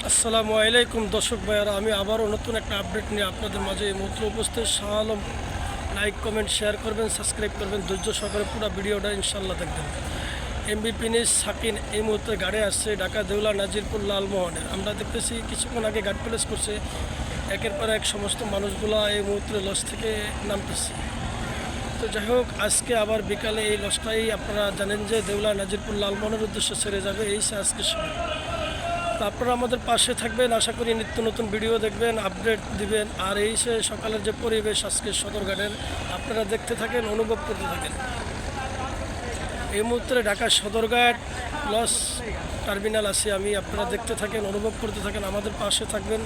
আসসালামু আলাইকুম দর্শক ভাইয়ারা, আমি আবারও নতুন একটা আপডেট নিয়ে আপনাদের মাঝে এই মুহূর্তে উপস্থিত। Shah Alam, like comment share করবেন, সাবস্ক্রাইব করবেন, ধৈর্য সহকারে পুরো ভিডিওটা ইনশাল্লাহ দেখবেন। এমবি পিনিস সাকিন এই মুহূর্তে গাড়ি আসছে ঢাকা দেউলা নাজিরপুর লালমোহনের। আমরা দেখতেছি কিছুক্ষণ আগে গাড়ি প্লেস করছে, একের পর এক সমস্ত মানুষগুলা এই মুহূর্তে লঞ্চ থেকে নামতেছে। তো যাই হোক, আজকে আবার বিকালে এই লঞ্চটাই আপনারা জানেন যে দেউলা নাজিরপুর লালমোহনের উদ্দেশ্যে ছেড়ে যাবে, এই আজকে সময়। তো আপনারা আমাদের পাশে থাকবেন, আশা করি নিত্য নতুন ভিডিও দেখবেন, আপডেট দিবেন। আর এই সে সকালের যে পরিবেশ আজকে সদরঘাটের, আপনারা দেখতে থাকেন, অনুভব করতে থাকেন। এই মুহূর্তে ঢাকা সদরঘাট লস টার্মিনাল আছে আমি, আপনারা দেখতে থাকেন, অনুভব করতে থাকেন, আমাদের পাশে থাকবেন,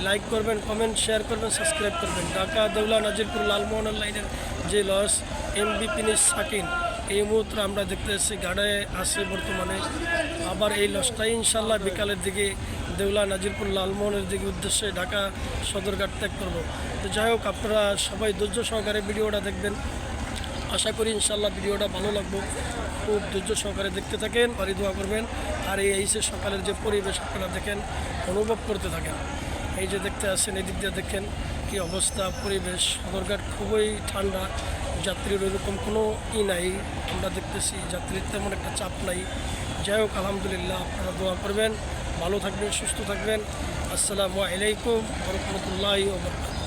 লাইক করবেন, কমেন্ট শেয়ার করবেন, সাবস্ক্রাইব করবেন। ঢাকা দেউলা নাজিরপুর লালমোহনের লাইনের যে লস এমবি পিনিস সাকিন এই মুহূর্তে আমরা দেখতে এসেছি গাড়ায় আছে বর্তমানে। আবার এই লসটাই ইনশাল্লাহ বিকালের দিকে দেউলা নাজিরপুর লালমোহনের দিকে উদ্দেশ্যে ঢাকা সদরঘাট ত্যাগ করবো। তো যাই হোক, আপনারা সবাই ধৈর্য সহকারে ভিডিওটা দেখবেন, আশা করি ইনশাল্লাহ ভিডিওটা ভালো লাগবে। খুব ধৈর্য সহকারে দেখতে থাকেন, বাড়ি দোয়া করবেন। আর এই সে সকালের যে পরিবেশ আপনারা দেখেন, অনুভব করতে থাকেন। এই যে দেখতে আসেন, এদিক দিয়ে দেখেন কি অবস্থা পরিবেশ। সদরঘাট খুবই ঠান্ডা, যাত্রীর ওইরকম কোনো নাই, আমরা দেখতেছি যাত্রীর তেমন একটা চাপ নাই। যাই হোক, আলহামদুলিল্লাহ, আপনারা দোয়া করবেন, ভালো থাকবেন, সুস্থ থাকবেন। আসসালামু আলাইকুম ওয়া রাহমাতুল্লাহি ওয়া বারাকাতুহু।